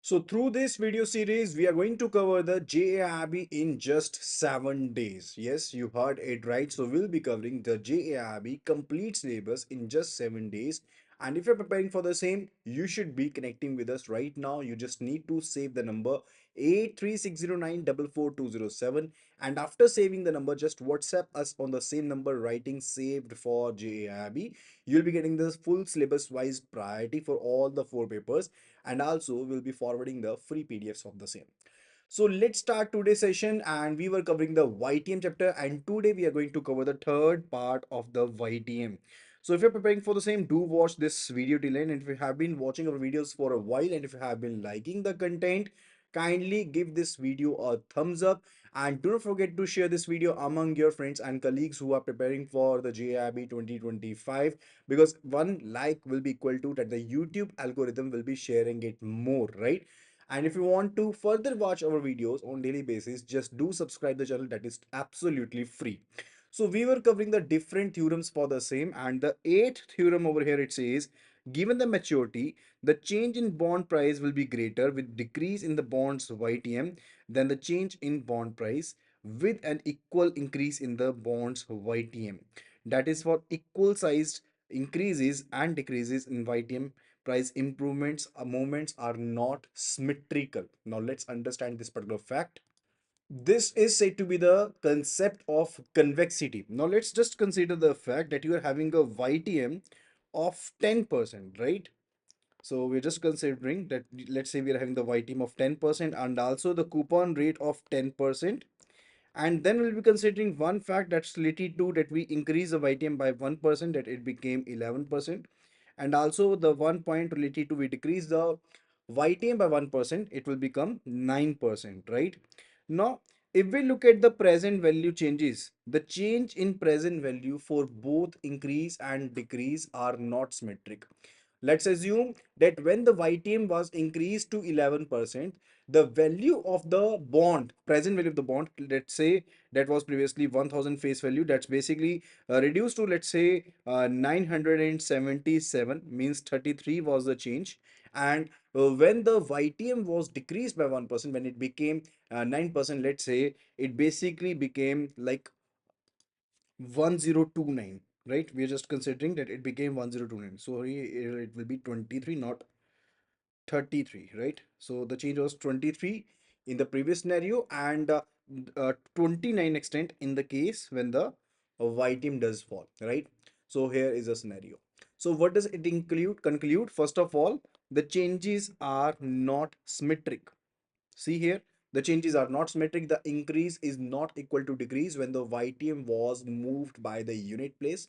So through this video series, we are going to cover the JAIIB in just 7 days. Yes, you heard it right. So we'll be covering the JAIIB complete syllabus in just 7 days. And if you're preparing for the same, you should be connecting with us right now. You just need to save the number 83609444207. And after saving the number, just WhatsApp us on the same number writing saved for JAIIB. You'll be getting the full syllabus wise priority for all the 4 papers, and also we'll be forwarding the free PDFs of the same. So let's start today's session, and we were covering the YTM chapter, and today we are going to cover the third part of the YTM. So if you're preparing for the same, do watch this video till end. And if you have been watching our videos for a while and if you have been liking the content, kindly give this video a thumbs up, and do not forget to share this video among your friends and colleagues who are preparing for the JIB 2025, because one like will be equal to that the YouTube algorithm will be sharing it more, right? And if you want to further watch our videos on daily basis, just do subscribe the channel, that is absolutely free. So we were covering the different theorems for the same, and the eighth theorem over here, it says given the maturity, the change in bond price will be greater with decrease in the bonds YTM than the change in bond price with an equal increase in the bonds YTM. That is for equal sized increases and decreases in YTM price improvements movements are not symmetrical. Now let's understand this particular fact. This is said to be the concept of convexity. Now let's just consider the fact that you are having a YTM of 10%, right? So we're just considering that, let's say we are having the YTM of 10% and also the coupon rate of 10%. And then we'll be considering one fact that's related to that we increase the YTM by 1%, that it became 11. And also the one point related to we decrease the YTM by 1%, it will become 9%, right? Now, if we look at the present value changes, the change in present value for both increase and decrease are not symmetric. Let's assume that when the YTM was increased to 11%, the value of the bond, present value of the bond, let's say that was previously 1000 face value, that's basically reduced to, let's say, 977, means 33 was the change. And when the YTM was decreased by 1%, when it became 9%, let's say it basically became like 1029, right? We're just considering that it became 1029. So it will be 23, not 33, right? So the change was 23 in the previous scenario, and 29 extent in the case when the Y team does fall, right? So here is a scenario. So what does it conclude? First of all, the changes are not symmetric. See here, the changes are not symmetric. The increase is not equal to decrease when the YTM was moved by the unit place.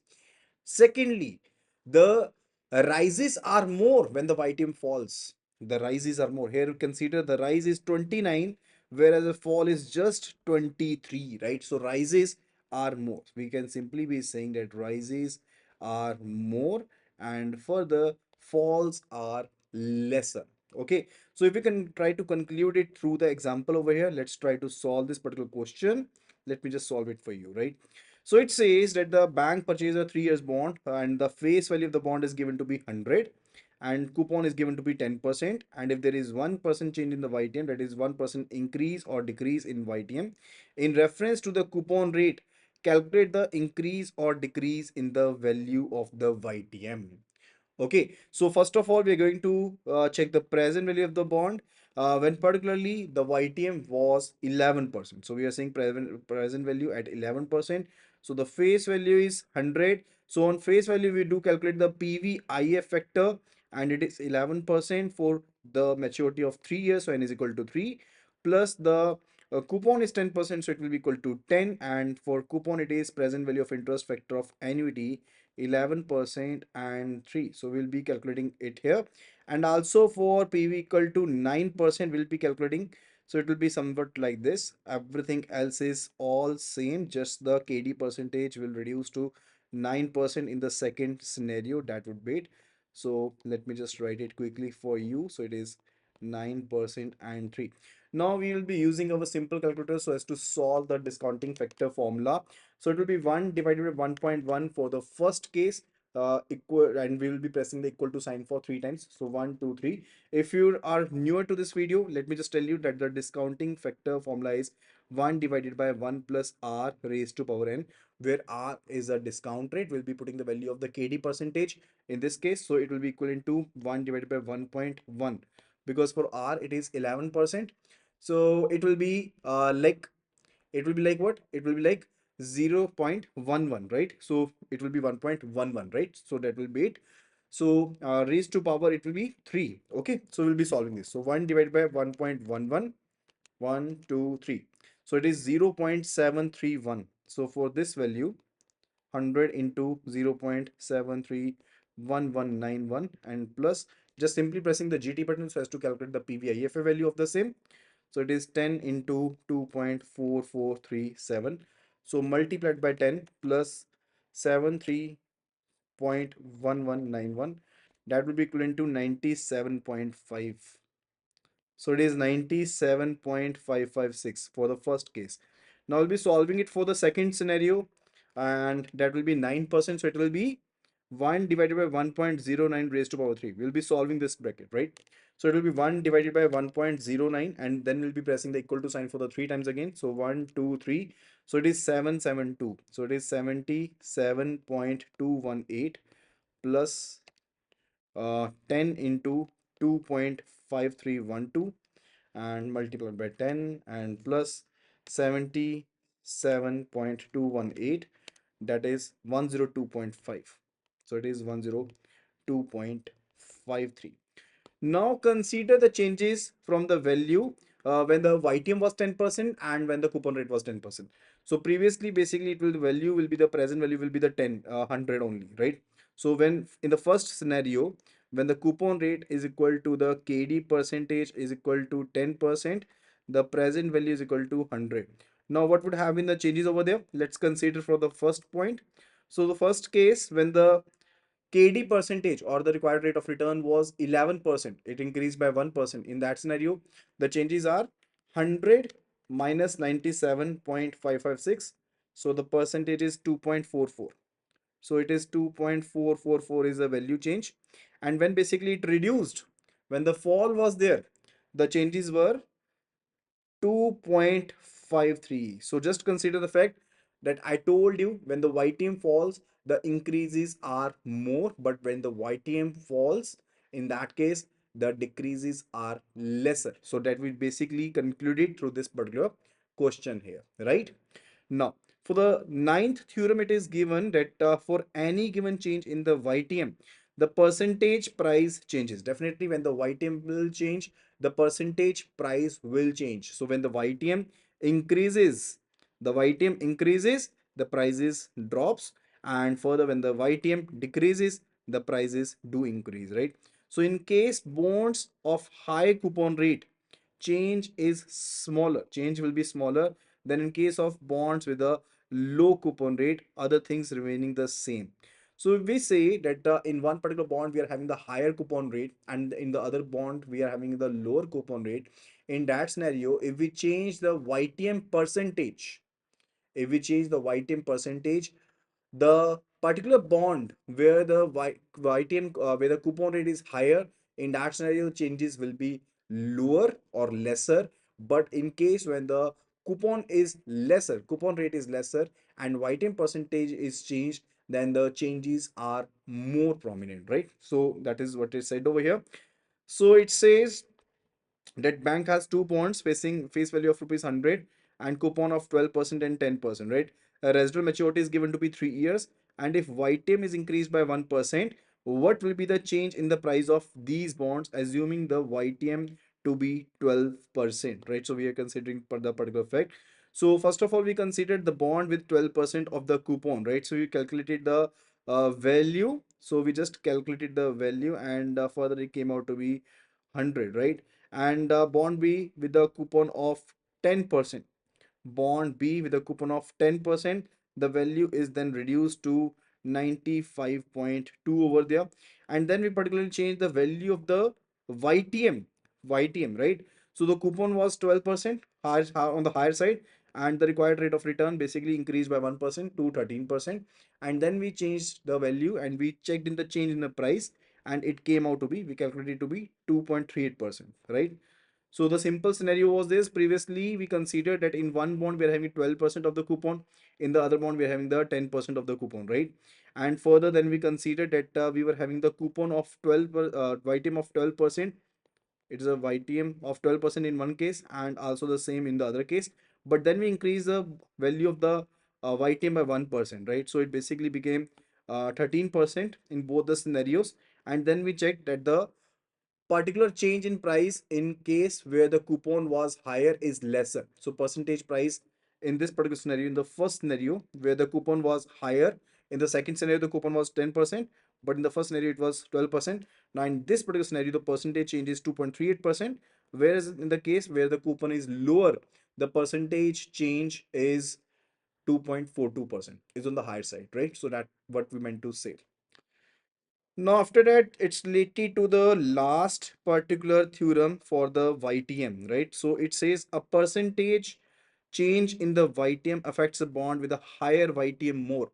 Secondly, the rises are more when the YTM falls. The rises are more. Here consider the rise is 29, whereas the fall is just 23, right? So rises are more. We can simply be saying that rises are more and further falls are lesser. Okay, so if we can try to conclude it through the example over here, let's try to solve this particular question. Let me just solve it for you, right? So it says that the bank purchased a 3 years bond and the face value of the bond is given to be 100 and coupon is given to be 10%. And if there is 1% change in the YTM, that is 1% increase or decrease in YTM, in reference to the coupon rate, calculate the increase or decrease in the value of the YTM. Okay, so first of all, we're going to check the present value of the bond when particularly the YTM was 11%. So we are saying present value at 11%. So the face value is 100. So on face value, we do calculate the PVIF factor, and it is 11% for the maturity of 3 years. So n is equal to 3 plus the coupon is 10%. So it will be equal to 10. And for coupon, it is present value of interest factor of annuity 11% and 3. So we'll be calculating it here. And also for PV equal to 9%, we'll be calculating. So it will be somewhat like this. Everything else is all same. Just the KD percentage will reduce to 9% in the second scenario. That would be it. So let me just write it quickly for you. So it is 9% and 3. Now we will be using our simple calculator so as to solve the discounting factor formula. So it will be 1 divided by 1.1 for the first case, equal, and we will be pressing the equal to sign for three times. So one, two, three. If you are newer to this video, let me just tell you that the discounting factor formula is 1 divided by 1 plus r raised to power n, where r is a discount rate. We'll be putting the value of the KD percentage in this case. So it will be equivalent to 1 divided by 1.1, because for r it is 11%. So it will be like what? It will be like 0.11, right? So it will be 1.11, right? So that will be it. So raised to power, it will be 3. Okay, so we'll be solving this. So 1 divided by 1.11, 1, 2, 3. So it is 0.731. So for this value, 100 into 0.731191, and plus, just simply pressing the GT button so as to calculate the PVIFA value of the same. So it is 10 into 2.4437. So multiplied by 10 plus 73.1191, that will be equivalent to 97.5. So it is 97.556 for the first case. Now I'll be solving it for the second scenario, and that will be 9%. So it will be 1 divided by 1.09 raised to power 3. We'll be solving this bracket, right? So it will be 1 divided by 1.09, and then we'll be pressing the equal to sign for the 3 times again. So 1, 2, 3. So it is 772. So it is 77.218 plus 10 into 2.5312, and multiplied by 10, and plus 77.218, that is 102.5. So it is 102.53. Now consider the changes from the value when the YTM was 10% and when the coupon rate was 10%. So previously, basically, it will, the value will be, the present value will be the 100 only, right? So when in the first scenario, when the coupon rate is equal to the KD percentage is equal to 10%, the present value is equal to 100. Now what would have been the changes over there? Let's consider for the first point. So the first case, when the KD percentage or the required rate of return was 11%, it increased by 1%. In that scenario, the changes are 100 minus 97.556. So the percentage is 2.44. So it is 2.444 is the value change. And when basically it reduced, when the fall was there, the changes were 2.53. So just consider the fact that I told you, when the YTM falls, the increases are more, but when the YTM falls, in that case, the decreases are lesser. So that we basically concluded through this particular question here, right? Now, for the ninth theorem, it is given that for any given change in the YTM, the percentage price changes. Definitely, when the YTM will change, the percentage price will change. So when the YTM increases, the prices drops, and further when the YTM decreases, the prices do increase, right? So in case bonds of high coupon rate, change will be smaller than in case of bonds with a low coupon rate, other things remaining the same. So if we say that in one particular bond we are having the higher coupon rate, and in the other bond we are having the lower coupon rate, in that scenario, if we change the YTM percentage, the particular bond where the YTM where the coupon rate is higher, in that scenario changes will be lower or lesser. But in case when the coupon rate is lesser and YTM percentage is changed, then the changes are more prominent, right? So that is what is said over here. So it says that bank has two bonds facing face value of rupees 100 and coupon of 12% and 10%, right? A residual maturity is given to be 3 years, and if YTM is increased by 1%, what will be the change in the price of these bonds, assuming the YTM to be 12%, right? So we are considering the particular fact. So first of all, we considered the bond with 12% of the coupon, right? So we calculated the value. So we just calculated the value, and further it came out to be 100, right? And bond B with a coupon of 10%. Bond B with a coupon of 10%, the value is then reduced to 95.2 over there. And then we particularly change the value of the YTM, right? So the coupon was 12%, higher, on the higher side, and the required rate of return basically increased by 1% to 13%. And then we changed the value and we checked in the change in the price, and it came out to be, we calculated to be 2.38%, right? So the simple scenario was this: previously we considered that in one bond we are having 12% of the coupon, in the other bond we are having the 10% of the coupon, right? And further then we considered that we were having the coupon of 12 YTM of 12%. It is a YTM of 12% in one case and also the same in the other case. But then we increase the value of the YTM by 1%, right? So it basically became 13% in both the scenarios. And then we checked that the particular change in price in case where the coupon was higher is lesser. So percentage price in this particular scenario, in the first scenario where the coupon was higher, in the second scenario the coupon was 10%, but in the first scenario it was 12%. Now in this particular scenario the percentage change is 2.38%, whereas in the case where the coupon is lower, the percentage change is 2.42%, is on the higher side, right? So that what we meant to say. Now, after that, it's related to the last particular theorem for the YTM, right? So it says a percentage change in the YTM affects a bond with a higher YTM more.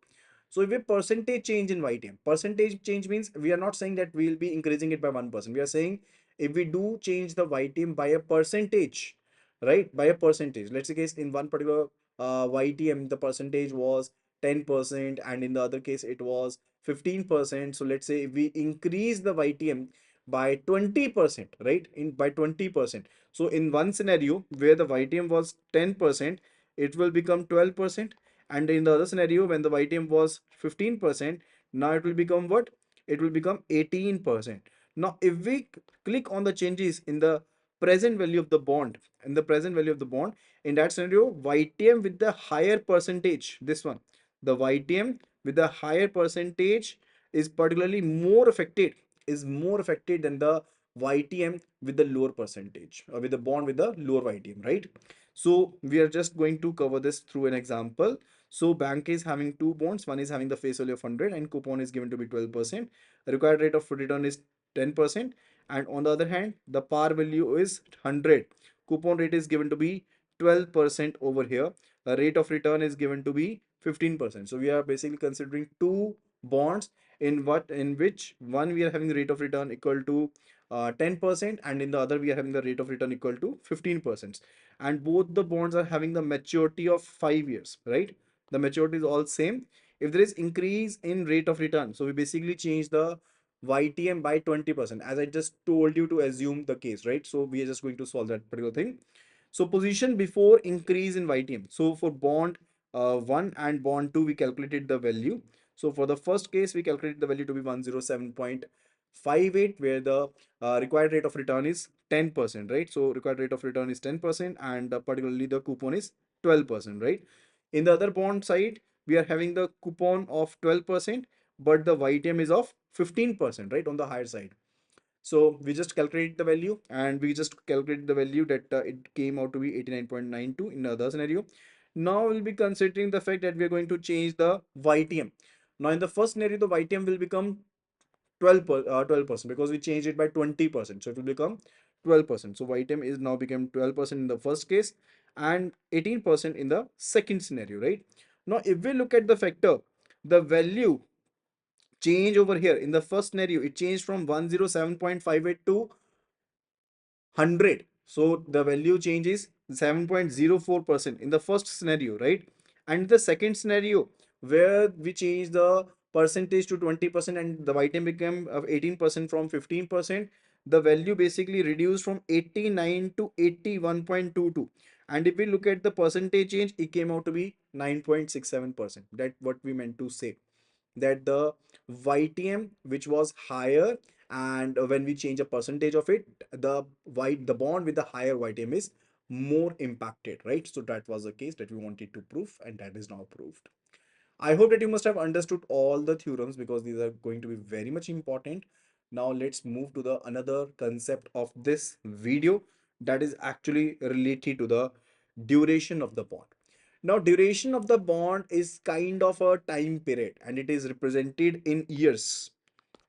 So if a percentage change in YTM, percentage change means we are not saying that we will be increasing it by 1%. We are saying if we do change the YTM by a percentage, right? By a percentage. Let's say case in one particular YTM, the percentage was 10%, and in the other case it was 15%. So let's say if we increase the YTM by 20%, right? In by 20%. So in one scenario where the YTM was 10%, it will become 12%. And in the other scenario, when the YTM was 15%, now it will become what? It will become 18%. Now, if we click on the changes in the present value of the bond, in that scenario, YTM with the higher percentage, this one, the YTM with the higher percentage is particularly more affected, than the YTM with the lower percentage, or with the bond with the lower YTM, right? So we are just going to cover this through an example. So bank is having two bonds. One is having the face value of 100 and coupon is given to be 12%. The required rate of return is 10%. And on the other hand, the par value is 100. Coupon rate is given to be 12% over here. The rate of return is given to be 15%. So we are basically considering two bonds in which one we are having the rate of return equal to 10%, and in the other we are having the rate of return equal to 15%. And both the bonds are having the maturity of 5 years, right? The maturity is all same. If there is increase in rate of return, so we basically change the YTM by 20%, as I just told you to assume the case, right? So we are just going to solve that particular thing. So position before increase in YTM. So for bond 1 and bond 2, we calculated the value. So for the first case, we calculated the value to be 107.58, where the required rate of return is 10%, right? So required rate of return is 10%, and particularly the coupon is 12%, right? In the other bond side, we are having the coupon of 12%, but the YTM is of 15%, right? On the higher side. So we just calculate the value, and we just calculate the value that it came out to be 89.92 in the other scenario. Now we'll be considering the fact that we are going to change the YTM. Now in the first scenario, the YTM will become 12% because we changed it by 20%. So it will become 12%. So YTM is now become 12% in the first case and 18% in the second scenario, right? Now if we look at the factor, the value change over here in the first scenario, it changed from 107.58 to 100. So the value change is 7.04% in the first scenario, right? And the second scenario where we change the percentage to 20% and the item became of 18% from 15%, the value basically reduced from 89 to 81.22. And if we look at the percentage change, it came out to be 9.67%. That what we meant to say, that the YTM which was higher, and when we change a percentage of it, the bond with the higher YTM is more impacted, right? So that was the case that we wanted to prove, and that is now proved. I hope that you must have understood all the theorems because these are going to be very much important. Now let's move to the another concept of this video, that is actually related to the duration of the bond. Now duration of the bond is kind of a time period, and it is represented in years.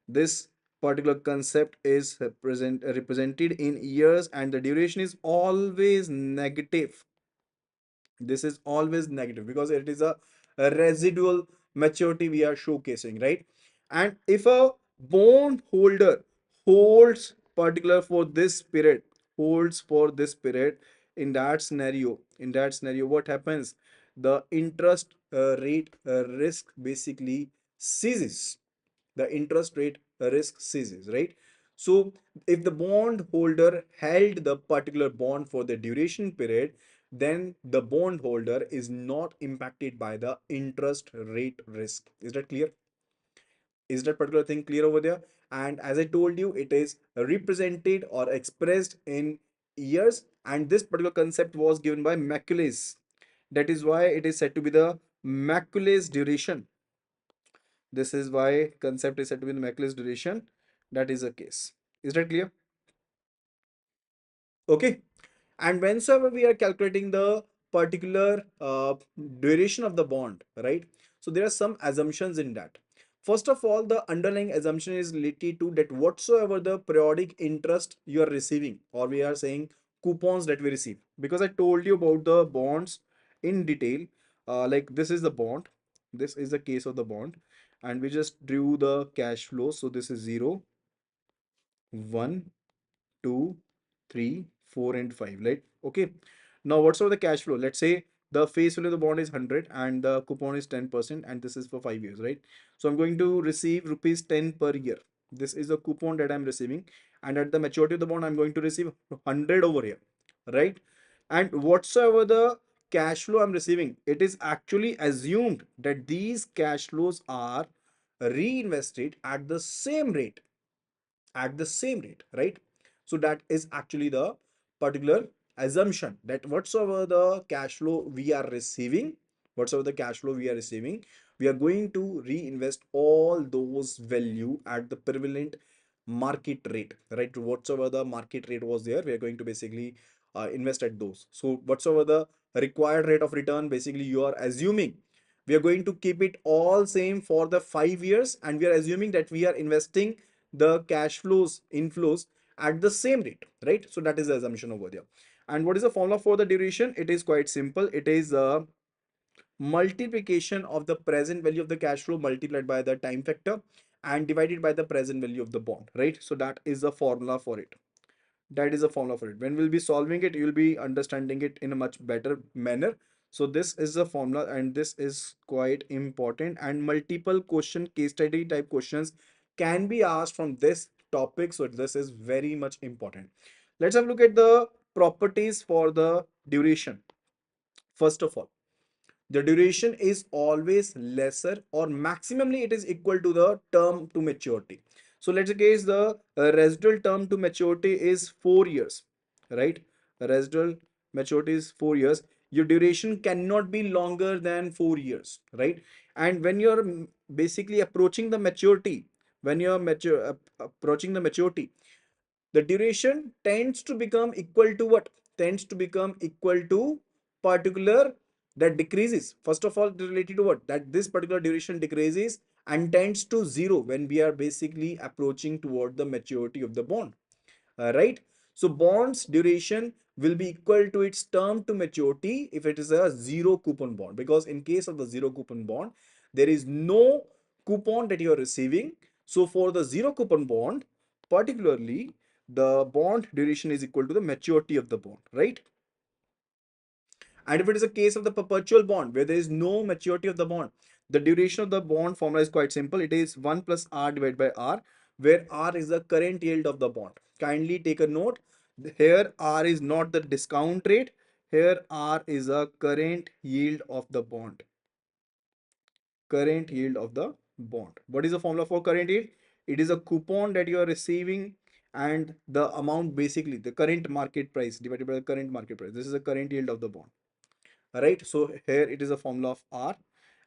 This particular concept is represented in years, and the duration is always negative. This is always negative because it is a residual maturity we are showcasing, right? And if a bond holder holds particular for this period, holds for this period, in that scenario what happens? The interest rate risk basically ceases. The interest rate risk ceases, right? So if the bond holder held the particular bond for the duration period, then the bond holder is not impacted by the interest rate risk. Is that clear? Is that particular thing clear over there? And as I told you, it is represented or expressed in years, and this particular concept was given by Macaulays. That is why it is said to be the Macaulays duration. This is why concept is said to be the Macaulay duration. That is the case. Is that clear? Okay. And whenever we are calculating the particular duration of the bond, right? So there are some assumptions in that. First of all, the underlying assumption is related to that whatsoever the periodic interest you are receiving, or we are saying coupons that we receive. Because I told you about the bonds in detail. Like this is the bond. This is the case of the bond. And we just drew the cash flow. So this is 0, 1, 2, 3, 4, and 5, right? Okay. Now, what's over the cash flow? Let's say the face value of the bond is 100 and the coupon is 10%, and this is for 5 years, right? So I'm going to receive rupees 10 per year. This is the coupon that I'm receiving. And at the maturity of the bond, I'm going to receive 100 over here, right? And whatsoever the cash flow I'm receiving, it is actually assumed that these cash flows are reinvested at the same rate, right? So that is actually the particular assumption that whatsoever the cash flow we are receiving, we are going to reinvest all those value at the prevalent market rate, right? Whatsoever the market rate was there, we are going to basically invest at those. So whatsoever the required rate of return, basically you are assuming we are going to keep it all same for the 5 years, and we are assuming that we are investing the cash flows inflows at the same rate, right? So that is the assumption over there. And what is the formula for the duration? It is quite simple. It is a multiplication of the present value of the cash flow multiplied by the time factor and divided by the present value of the bond, right? So that is the formula for it. That is a formula for it. When we'll be solving it, you'll be understanding it in a much better manner. So this is the formula, and this is quite important, and multiple question case study type questions can be asked from this topic. So this is very much important. Let's have a look at the properties for the duration. First of all, the duration is always lesser, or maximally it is equal to the term to maturity. So let's case the residual term to maturity is 4 years, right? Residual maturity is 4 years. Your duration cannot be longer than 4 years, right? And when you're basically approaching the maturity, when you're approaching the maturity, the duration tends to become equal to what? Tends to become equal to particular that decreases. First of all, related to what? That this particular duration decreases and tends to zero when we are basically approaching toward the maturity of the bond, right? So bonds duration will be equal to its term to maturity if it is a zero coupon bond, because in case of the zero coupon bond, there is no coupon that you are receiving. So for the zero coupon bond, particularly, the bond duration is equal to the maturity of the bond, right? And if it is a case of the perpetual bond where there is no maturity of the bond, the duration of the bond formula is quite simple. It is 1 plus R divided by R, where R is the current yield of the bond. Kindly take a note. Here R is not the discount rate. Here R is a current yield of the bond. Current yield of the bond. What is the formula for current yield? It is a coupon that you are receiving and the amount, basically the current market price divided by the current market price. This is the current yield of the bond, right? So here it is a formula of R,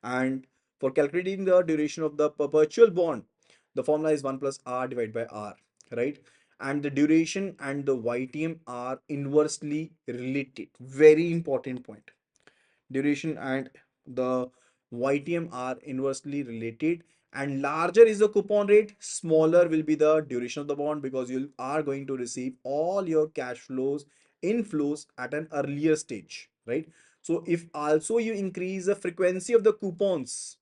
and for calculating the duration of the perpetual bond, the formula is 1 plus R divided by R, right? And the duration and the YTM are inversely related. Very important point. Duration and the YTM are inversely related, and larger is the coupon rate, smaller will be the duration of the bond, because you are going to receive all your cash flows inflows at an earlier stage, right? So if also you increase the frequency of the coupons,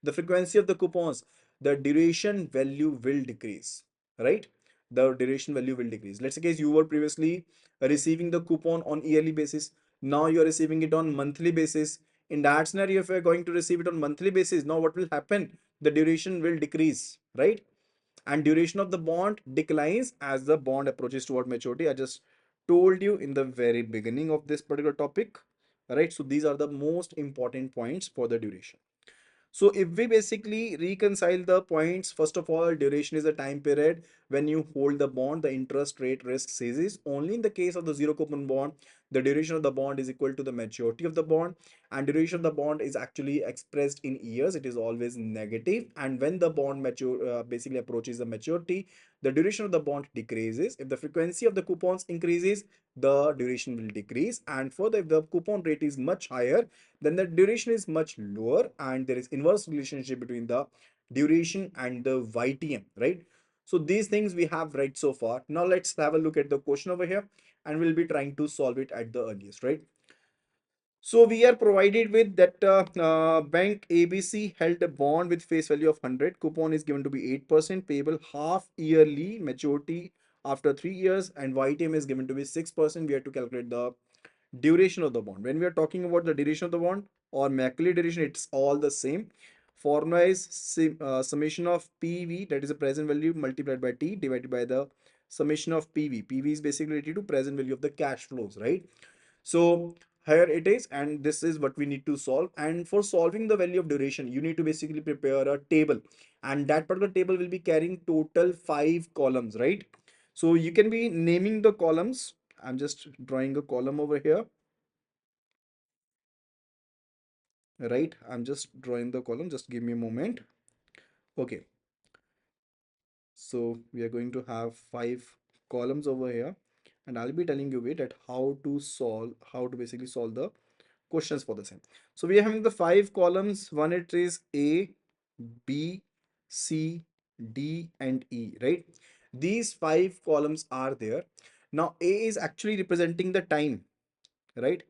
the frequency of the coupons, the duration value will decrease, right? The duration value will decrease. Let's say you were previously receiving the coupon on yearly basis. Now you are receiving it on monthly basis. In that scenario, if you are going to receive it on monthly basis, now what will happen? The duration will decrease, right? And duration of the bond declines as the bond approaches toward maturity. I just told you in the very beginning of this particular topic, right? So these are the most important points for the duration. So if we basically reconcile the points, first of all, duration is a time period when you hold the bond, the interest rate risk ceases. Only in the case of the zero coupon bond, the duration of the bond is equal to the maturity of the bond, and duration of the bond is actually expressed in years. It is always negative. And when the bond basically approaches the maturity, the duration of the bond decreases. If the frequency of the coupons increases, the duration will decrease. And further, if the coupon rate is much higher, then the duration is much lower, and there is inverse relationship between the duration and the YTM, right? So these things we have read so far. Now let's have a look at the question over here, and we'll be trying to solve it at the earliest, right? So we are provided with that bank ABC held a bond with face value of 100. Coupon is given to be 8%, payable half yearly, maturity after 3 years, and YTM is given to be 6%. We have to calculate the duration of the bond. When we are talking about the duration of the bond or Macaulay duration, it's all the same. Formula is summation of PV, that is the present value, multiplied by T divided by the summation of PV. PV is basically related to present value of the cash flows, right? So here it is, and this is what we need to solve. And for solving the value of duration, you need to basically prepare a table, and that particular table will be carrying total 5 columns, right? So you can be naming the columns. I'm just drawing a column over here, right? I'm just drawing the column. Just give me a moment. Okay. So we are going to have 5 columns over here, and I'll be telling you that how to basically solve the questions for the same. So we are having the 5 columns. One, it is A, B, C, D, and E, right? These 5 columns are there. Now A is actually representing the time, right?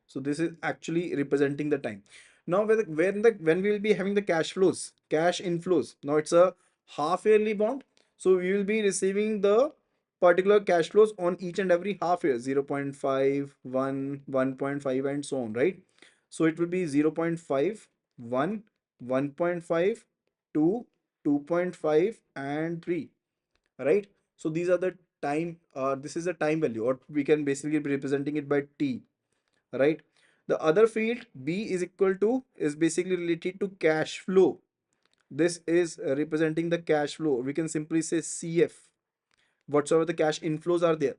So this is actually representing the time. Now when we will be having the cash flows, cash inflows, now it's a half yearly bond, so we will be receiving the particular cash flows on each and every half year, 0 0.5, 1, 1.5, and so on, right? So it will be 0 0.5, 1, 1.5, 2, 2.5, and 3, right? So these are the time, this is the time value, or we can basically be representing it by T, right? The other field B is equal to is basically related to cash flow. This is representing the cash flow. We can simply say CF, whatsoever the cash inflows are there.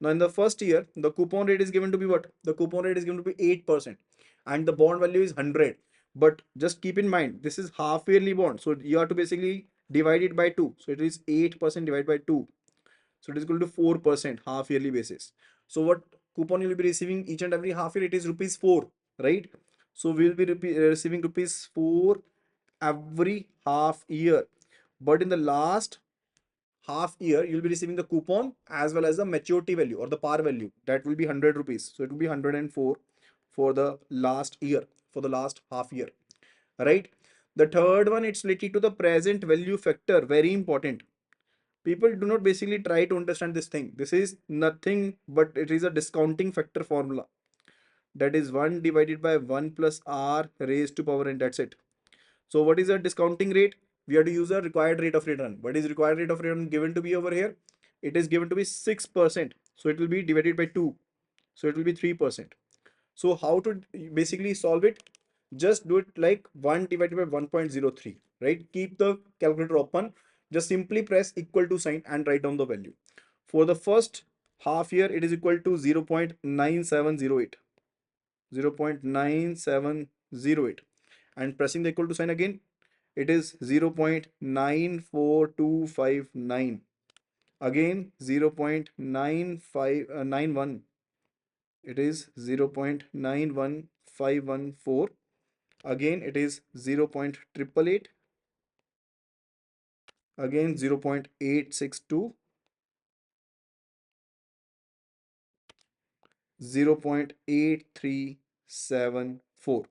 Now in the first year, the coupon rate is given to be what? The coupon rate is given to be 8%, and the bond value is 100. But just keep in mind, this is half yearly bond. So you have to basically divide it by 2. So it is 8% divided by 2. So it is equal to 4% half yearly basis. So what coupon you will be receiving each and every half year? It is rupees 4, right? So we will be receiving rupees 4 every half year. But in the last half year, you'll be receiving the coupon as well as the maturity value or the par value. That will be 100 rupees. So it will be 104 for the last year, for the last half year, right? The third one, it's related to the present value factor. Very important. People do not basically try to understand this thing. This is nothing but it is a discounting factor formula. That is 1 divided by 1 plus r raised to power n. That's it. So what is the discounting rate? We have to use a required rate of return. What is required rate of return given to be over here? It is given to be 6%. So it will be divided by 2. So it will be 3%. So how to basically solve it? Just do it like 1 divided by 1.03, right? Keep the calculator open. Just simply press equal to sign and write down the value. For the first half year, it is equal to 0.9708. 0.9708. And pressing the equal to sign again, it is 0.94259. Again 0.9591. It is 0.91514. Again it is 0.888. Again 0.862. 0.833. 0.74.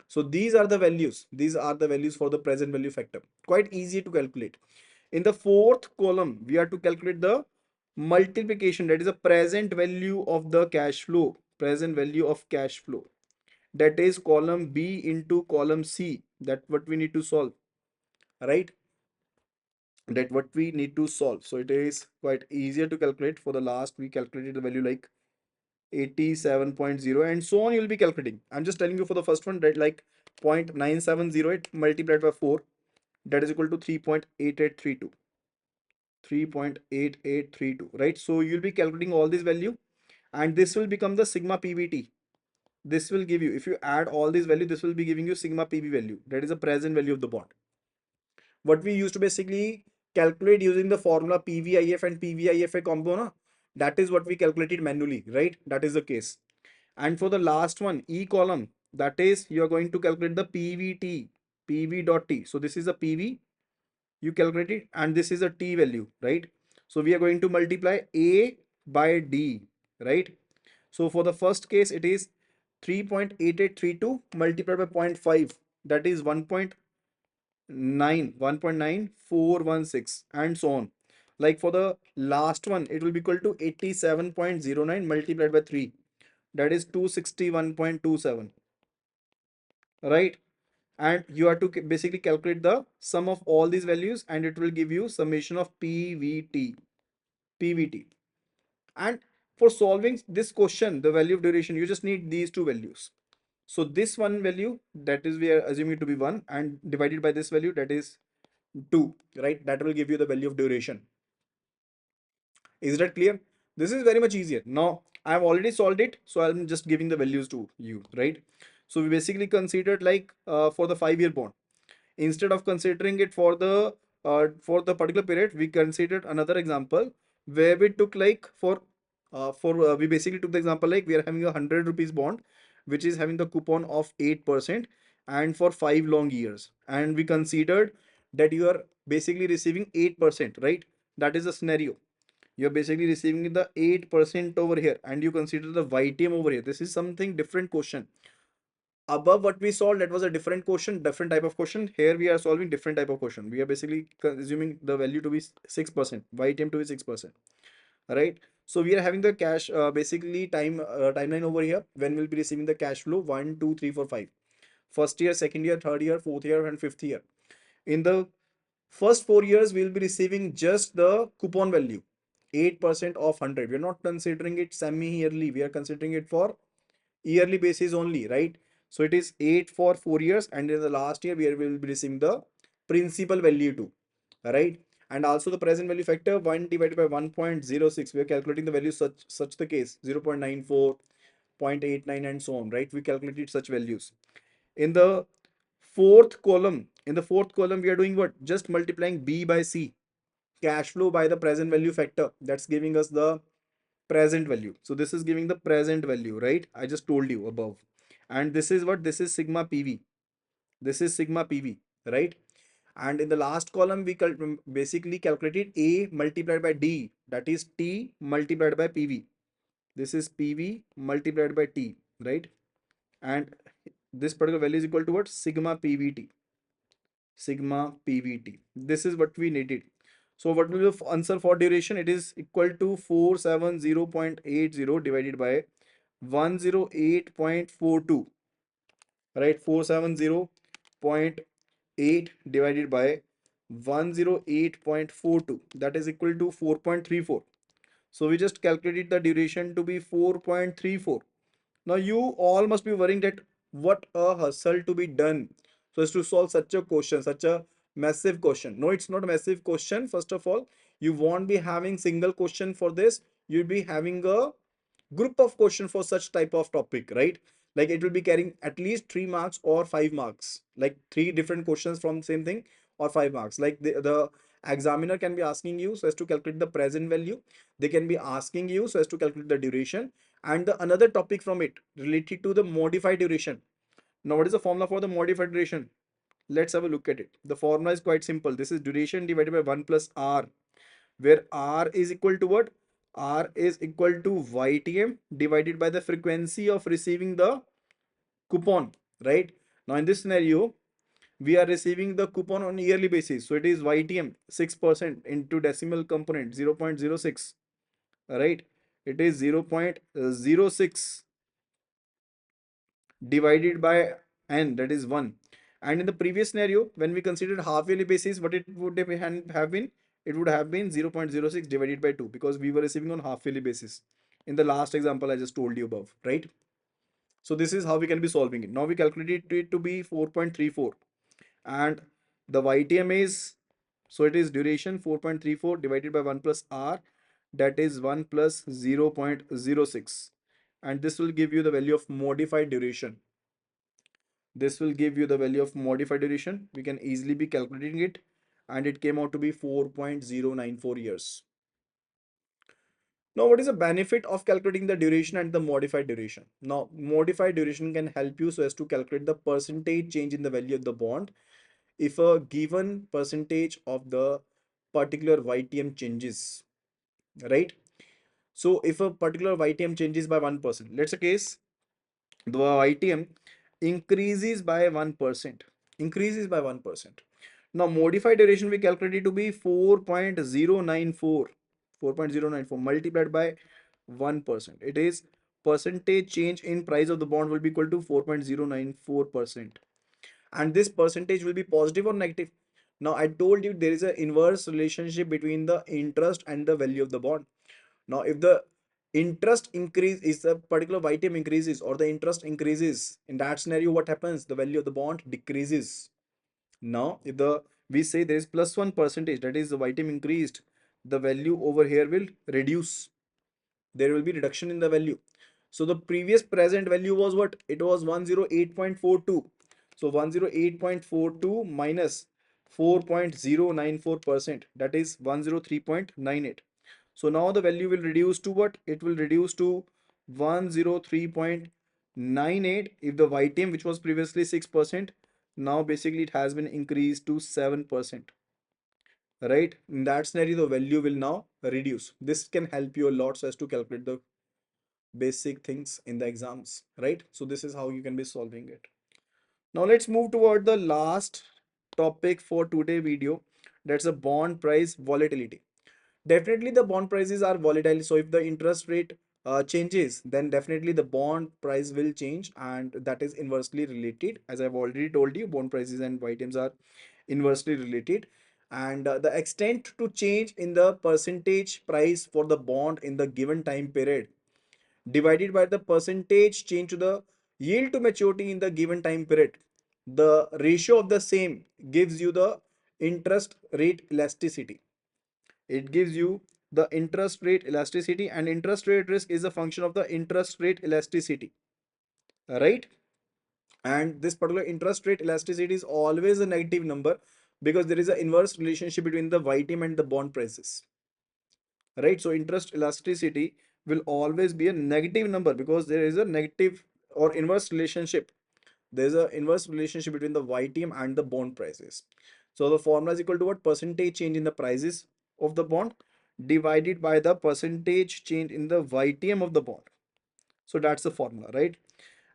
So these are the values. These are the values for the present value factor. Quite easy to calculate. In the fourth column, we are to calculate the multiplication. That is a present value of the cash flow. Present value of cash flow. That is column B into column C. That what we need to solve. Right? That what we need to solve. So it is quite easier to calculate. For the last, we calculated the value like 87.0 and so on. You'll be calculating. I'm just telling you for the first one that like 0.9708 multiplied by 4, that is equal to 3.8832. 3.8832, right? So you'll be calculating all this value and this will become the sigma PVT. This will give you, if you add all these value, this will be giving you sigma PV value. That is the present value of the bond. What we used to basically calculate using the formula PVIF and PVIFA combo, na? That is what we calculated manually, right? That is the case. And for the last one, E column, that is you are going to calculate the PVT, PV dot T. So this is a PV, you calculate it, and this is a T value, right? So we are going to multiply A by D, right? So for the first case, it is 3.8832 multiplied by 0.5, that is 1.9416 and so on. Like for the last one, it will be equal to 87.09 multiplied by 3, that is 261.27, right? And you have to basically calculate the sum of all these values and it will give you summation of PVT. And for solving this question, the value of duration, you just need these two values. So this one value, that is we are assuming it to be 1, and divided by this value, that is 2, right? That will give you the value of duration. Is that clear? This is very much easier. Now, I have already solved it, so I'm just giving the values to you, right? So we basically considered like for the 5-year bond. Instead of considering it for the particular period, we considered another example where we took like we basically took the example like we are having a 100 rupees bond, which is having the coupon of 8% and for 5 long years, and we considered that you are basically receiving 8%, right? That is the scenario. You're basically receiving the 8% over here and you consider the YTM over here. This is something different question. Above what we solved, that was a different question, different type of question. Here we are solving different type of question. We are basically assuming the value to be 6%, YTM to be 6%, right? So we are having the cash basically timeline over here when we'll be receiving the cash flow 1, 2, 3, 4, 5. First year, second year, third year, fourth year, and fifth year. In the first 4 years, we'll be receiving just the coupon value, 8% of 100. We're not considering it semi-yearly. We are considering it for yearly basis only, right? So it is 8 for 4 years, and in the last year, we will be receiving the principal value too, right? And also the present value factor 1 divided by 1.06. We are calculating the value such the case 0.94, 0.89, and so on, right? We calculated such values. In the fourth column, we are doing what? Just multiplying B by C, cash flow by the present value factor. That's giving us the present value. So this is giving the present value, right? I just told you above. And this is what? This is sigma PV. This is sigma PV, right? And in the last column, we basically calculated A multiplied by D. That is T multiplied by PV. This is PV multiplied by T, right? And this particular value is equal to what? Sigma PVT. Sigma PVT. This is what we needed. So what will be the answer for duration? It is equal to 470.80 divided by 108.42, right? 470.8 divided by 108.42, that is equal to 4.34. So we just calculated the duration to be 4.34. Now you all must be worrying that what a hustle to be done so as to solve such a question, such a massive question. No, it's not a massive question. First of all, you won't be having single question for this. You'll be having a group of question for such type of topic, right? Like it will be carrying at least 3 marks or 5 marks, like three different questions from same thing, or 5 marks. Like the examiner can be asking you so as to calculate the present value. They can be asking you so as to calculate the duration and the another topic from it related to the modified duration. Now what is the formula for the modified duration? Let's have a look at it. The formula is quite simple. This is duration divided by 1 plus r, where r is equal to what? R is equal to YTM divided by the frequency of receiving the coupon, right? Now in this scenario, we are receiving the coupon on yearly basis. So it is YTM 6% into decimal component 0.06, right? It is 0.06 divided by n, that is 1. And in the previous scenario, when we considered half yearly basis, what it would have been, it would have been 0.06 divided by 2, because we were receiving on half yearly basis in the last example I just told you above, right? So this is how we can be solving it. Now we calculated it to be 4.34, and the YTM is, so it is duration 4.34 divided by 1 plus R, that is 1 plus 0.06, and this will give you the value of modified duration. This will give you the value of modified duration. We can easily be calculating it, and it came out to be 4.094 years. Now, what is the benefit of calculating the duration and the modified duration? Now, modified duration can help you so as to calculate the percentage change in the value of the bond if a given percentage of the particular YTM changes, right? So, if a particular YTM changes by 1%, let's say case the YTM increases by 1%, increases by 1%. Now, modified duration we calculated to be 4.094, 4.094 multiplied by 1%. It is percentage change in price of the bond will be equal to 4.094%. And this percentage will be positive or negative. Now, I told you there is an inverse relationship between the interest and the value of the bond. Now, if the interest increase is a particular YTM increases or the interest increases, in that scenario, what happens? The value of the bond decreases. Now, if the we say there is plus 1%, that is the YTM increased, the value over here will reduce. There will be reduction in the value. So the previous present value was what? It was 108.42. So 108.42 minus 4.094%, that is 103.98. So now the value will reduce to what? It will reduce to 103.98 if the YTM, which was previously 6%, now basically it has been increased to 7, right? In that scenario, the value will now reduce. This can help you a lot so as to calculate the basic things in the exams, right? So this is how you can be solving it. Now let's move toward the last topic for today video. That's a bond price volatility. Definitely the bond prices are volatile. So if the interest rate changes, then definitely the bond price will change, and that is inversely related. As I've already told you, bond prices and YTMs are inversely related. And the extent to change in the percentage price for the bond in the given time period divided by the percentage change to the yield to maturity in the given time period. The ratio of the same gives you the interest rate elasticity. It gives you the interest rate elasticity, and interest rate risk is a function of the interest rate elasticity, right? And this particular interest rate elasticity is always a negative number because there is an inverse relationship between the YTM and the bond prices, right? So interest elasticity will always be a negative number because there is a negative or inverse relationship. There's an inverse relationship between the YTM and the bond prices. So the formula is equal to what? Percentage change in the prices of the bond divided by the percentage change in the YTM of the bond. So that's the formula, right?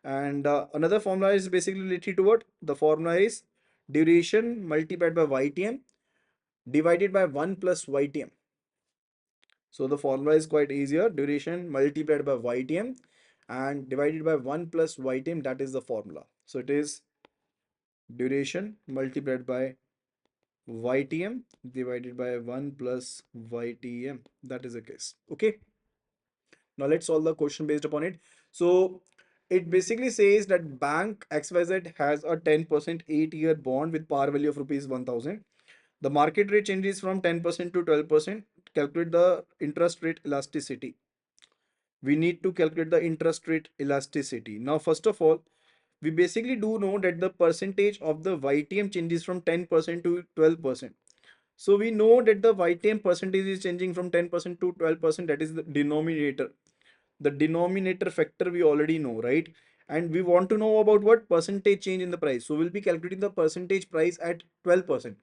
And another formula is basically related to what? The formula is duration multiplied by YTM divided by 1 plus YTM. So the formula is quite easier. Duration multiplied by YTM and divided by 1 plus YTM. That is the formula. So it is duration multiplied by YTM divided by 1 plus YTM. That is the case. Okay. Now let's solve the question based upon it. So it basically says that bank XYZ has a 10% 8-year bond with par value of rupees 1000. The market rate changes from 10% to 12%. Calculate the interest rate elasticity. We need to calculate the interest rate elasticity. Now, first of all, we basically do know that the percentage of the YTM changes from 10% to 12%. So we know that the YTM percentage is changing from 10% to 12%. That is the denominator. The denominator factor we already know, right? And we want to know about what percentage change in the price. So we'll be calculating the percentage price at 12%.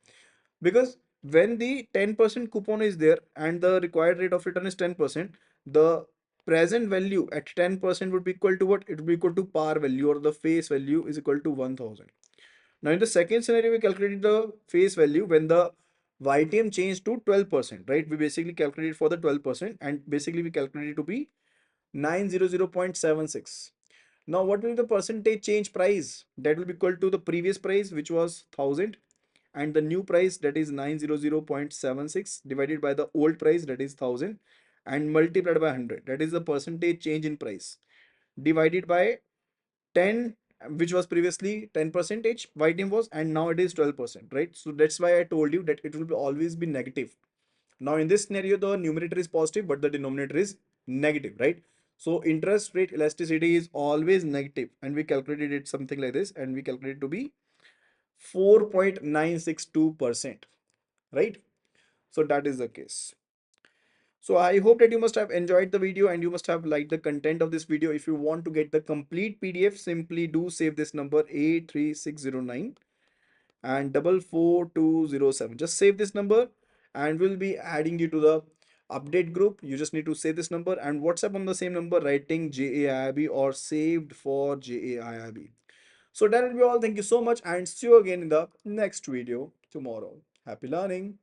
Because when the 10% coupon is there and the required rate of return is 10%, the present value at 10% would be equal to what? It would be equal to par value, or the face value is equal to 1000. Now in the second scenario, we calculated the face value when the YTM changed to 12%, right? We basically calculated for the 12%, and basically we calculated to be 900.76. Now what will be the percentage change price? That will be equal to the previous price, which was 1000, and the new price, that is 900.76, divided by the old price, that is 1000, and multiplied by 100. That is the percentage change in price, divided by 10, which was previously 10 percentage YTM was, and now it is 12%, right? So that's why I told you that it will always be negative. Now in this scenario, the numerator is positive, but the denominator is negative, right? So interest rate elasticity is always negative, and we calculated it something like this, and we calculated to be 4.962%, right? So that is the case. So I hope that you must have enjoyed the video and you must have liked the content of this video. If you want to get the complete PDF, simply do save this number A3609 and 44207. Just save this number and we'll be adding you to the update group. You just need to save this number and WhatsApp on the same number, writing JAIIB or saved for JAIIB. So that will be all. Thank you so much and see you again in the next video tomorrow. Happy learning.